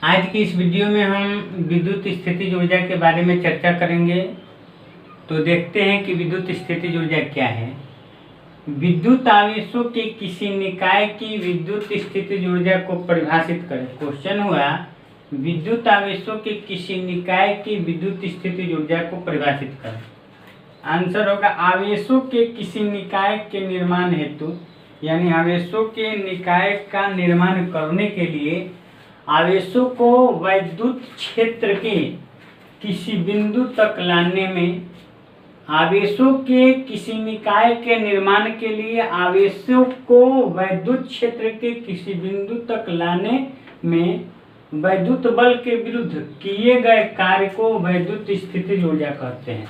आज की इस वीडियो में हम विद्युत स्थितिज ऊर्जा के बारे में चर्चा करेंगे। तो देखते हैं कि विद्युत स्थितिज ऊर्जा क्या है। विद्युत आवेशों के किसी निकाय की विद्युत स्थितिज ऊर्जा को परिभाषित करें। क्वेश्चन हुआ विद्युत आवेशों के किसी निकाय की विद्युत स्थितिज ऊर्जा को परिभाषित करें। आंसर होगा आवेशों के किसी निकाय के निर्माण हेतु, यानी आवेशों के निकाय का निर्माण करने के लिए आवेशों को वैद्युत क्षेत्र के किसी बिंदु तक लाने में, आवेशों के किसी निकाय के निर्माण के लिए आवेशों को वैद्युत क्षेत्र के किसी बिंदु तक लाने में वैद्युत बल के विरुद्ध किए गए कार्य को वैद्युत स्थितिज ऊर्जा कहते हैं।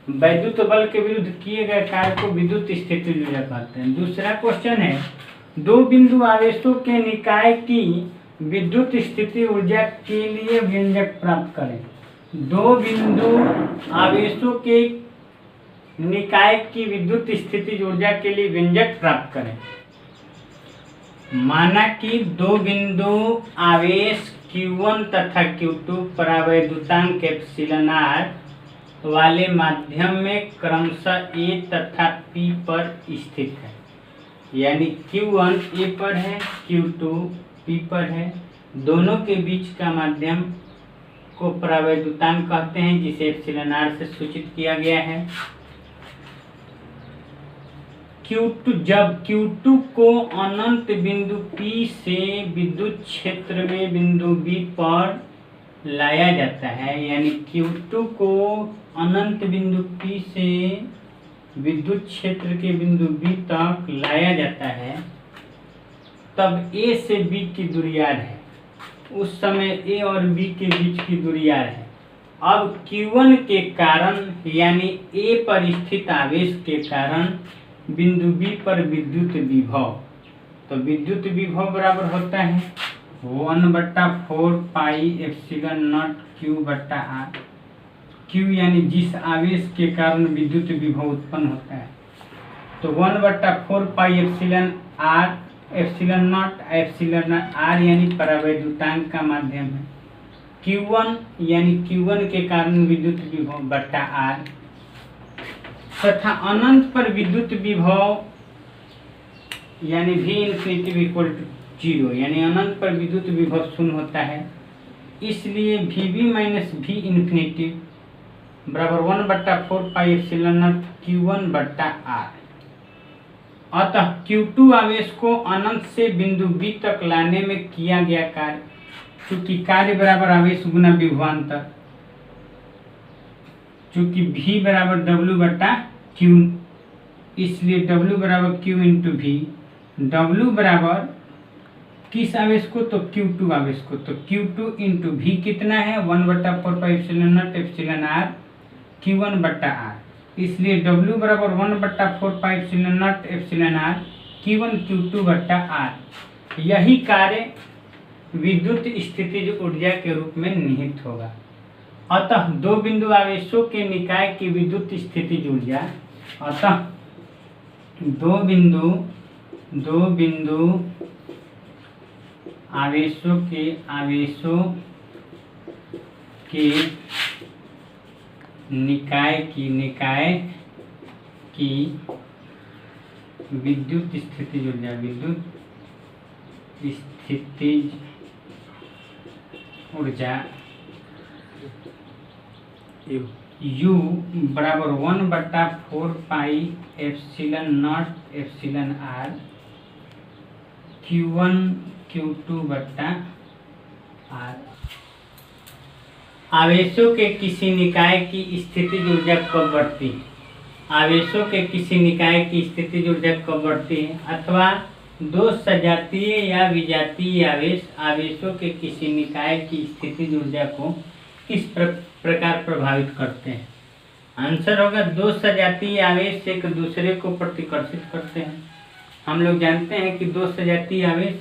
वैद्युत बल के विरुद्ध किए गए कार्य को विद्युत स्थितिज ऊर्जा कहते हैं। दूसरा क्वेश्चन है, दो बिंदु आवेशों के निकाय की विद्युत स्थिति ऊर्जा के लिए व्यंजक प्राप्त करें। दो बिंदु आवेशों के निकाय की विद्युत स्थितिज ऊर्जा के लिए व्यंजक प्राप्त करें। माना कि दो बिंदु आवेश Q1 तथा Q2 परावैद्युतांक एप्सिलॉन r वाले माध्यम में क्रमशः A तथा P पर स्थित है, यानी Q1 A पर है, Q2 P पर है। दोनों के बीच का माध्यम को परावैद्युतांक कहते हैं, जिसे एप्सिलॉन r से सूचित किया गया है। जब Q2 को अनंत बिंदु P से विद्युत क्षेत्र में बिंदु B पर लाया जाता है, यानी Q2 को अनंत बिंदु P से विद्युत क्षेत्र के बिंदु B तक लाया जाता है, तब A से B की दूरी r है। उस समय A और B के बीच की दूरी r है। अब Q1 के कारण, यानी A पर स्थित आवेश के कारण बिंदु B पर विद्युत विभव, तो विद्युत विभव बराबर होता है 1/4 pi epsilon not Q/r। Q यानी जिस आवेश के कारण विद्युत विभव उत्पन्न होता है, तो 1/4 pi epsilon r epsilon not epsilon r यानी परावैद्युतांक का माध्यम है। Q1 यानी Q1 के कारण विद्युत विभव बटा r, तथा अनंत पर विद्युत विभव यानी V इन्फिनिटी इक्वल टू 0, यानी अनंत पर विद्युत विभव शून्य होता है। इसलिए VB माइनस V इन्फिनिटी बराबर 1/4 पाई एप्सिलॉन नॉट Q1/r। अतः Q2 आवेश को अनंत से बिंदु B तक लाने में किया गया कार्य, चूंकि कार्य बराबर आवेश गुना विभवांतर, चूंकि V बराबर W/Q, इसलिए W बराबर Q इंटू V। W बराबर किस आवेश को, तो Q2 आवेश को, तो Q2 इंटू V कितना है 1/4 pi epsilon not epsilon r Q1/r। इसलिए W बराबर 1/4 pi epsilon not epsilon r Q1 Q2/r। यही कार्य विद्युत स्थितिज ऊर्जा के रूप में निहित होगा। अतः दो बिंदु आवेशों के निकाय की विद्युत स्थितिज ऊर्जा, अतः दो बिंदु आवेशों के निकाय की विद्युत स्थितिज ऊर्जा U बराबर 1/4 pi epsilon not epsilon r Q1 Q2/r। आवेशों के किसी निकाय की स्थितिज ऊर्जा कब बढ़ती है? आवेशों के किसी निकाय की स्थितिज ऊर्जा कब बढ़ती है? अथवा दो सजातीय या विजातीय आवेशों के किसी निकाय की स्थितिज ऊर्जा को किस प्रकार प्रभावित करते हैं? आंसर होगा दो सजातीय आवेश एक दूसरे को प्रतिकर्षित करते हैं। हम लोग जानते हैं कि दो सजातीय आवेश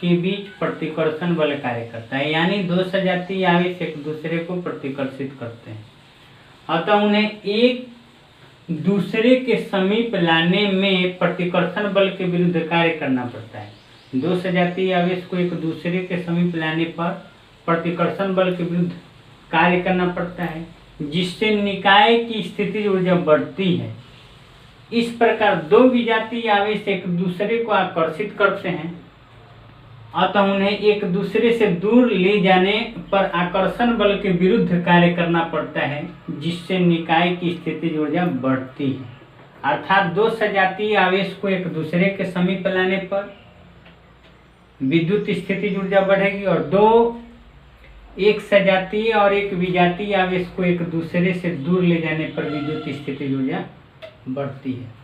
के बीच प्रतिकर्षण बल कार्य करता है, यानी दो सजातीय आवेश एक दूसरे को प्रतिकर्षित करते हैं। अतः उन्हें एक दूसरे के समीप लाने में प्रतिकर्षण बल के विरुद्ध कार्य करना पड़ता है। दो सजातीय आवेश को एक दूसरे के समीप लाने पर प्रतिकर्षण बल के विरुद्ध कार्य करना पड़ता है, जिससे निकाय की स्थितिज ऊर्जा बढ़ती है। इस प्रकार दो विजातीय आवेश एक दूसरे को आकर्षित करते हैं, अतः उन्हें एक दूसरे से दूर ले जाने पर आकर्षण बल के विरुद्ध कार्य करना पड़ता है, जिससे निकाय की स्थितिज ऊर्जा बढ़ती है। अर्थात दो सजातीय आवेश को एक दूसरे के समीप लाने पर विद्युत स्थितिज ऊर्जा बढ़ेगी, और दो एक सजातीय और एक विजातीय आवेश को एक दूसरे से दूर ले जाने पर विद्युत स्थितिज ऊर्जा बढ़ती है।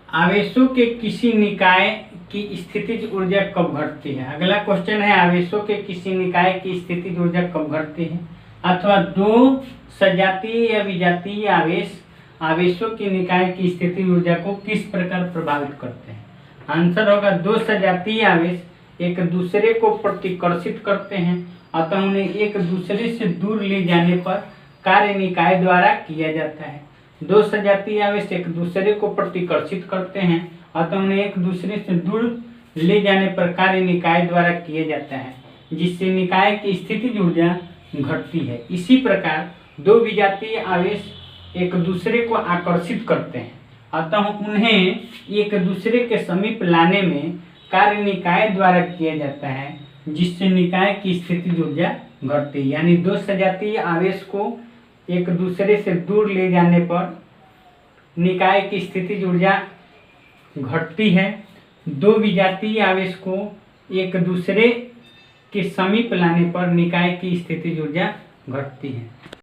आवेशों के किसी निकाय की स्थितिज ऊर्जा कब घटती है? अगला क्वेश्चन है, आवेशों के किसी निकाय की स्थितिज ऊर्जा कब घटती है, अथवा दो सजातीय या विजातीय आवेशों की निकाय की स्थितिज ऊर्जा को किस प्रकार प्रभावित करते हैं? आंसर होगा, दो सजातीय आवेश एक दूसरे को प्रतिकर्षित करते हैं, अतः उन्हें एक दूसरे से दूर ले जाने पर कार्य निकाय द्वारा किया जाता है। दो सजातीय आवेश एक दूसरे को प्रतिकर्षित करते हैं, अतः उन्हें एक दूसरे से दूर ले जाने पर कार्य निकाय द्वारा किया जाता है, जिससे निकाय की स्थितिज ऊर्जा घटती है। इसी प्रकार दो विजातीय आवेश एक दूसरे को आकर्षित करते हैं, अतः उन्हें एक दूसरे के समीप लाने में कार्य निकाय द्वारा किया जाता है, जिससे निकाय की स्थितिज ऊर्जा घटती है। यानी दो सजातीय आवेश को एक दूसरे से दूर ले जाने पर निकाय की स्थितिज ऊर्जा घटती है। दो विजातीय आवेश को एक दूसरे के समीप लाने पर निकाय की स्थितिज ऊर्जा घटती है।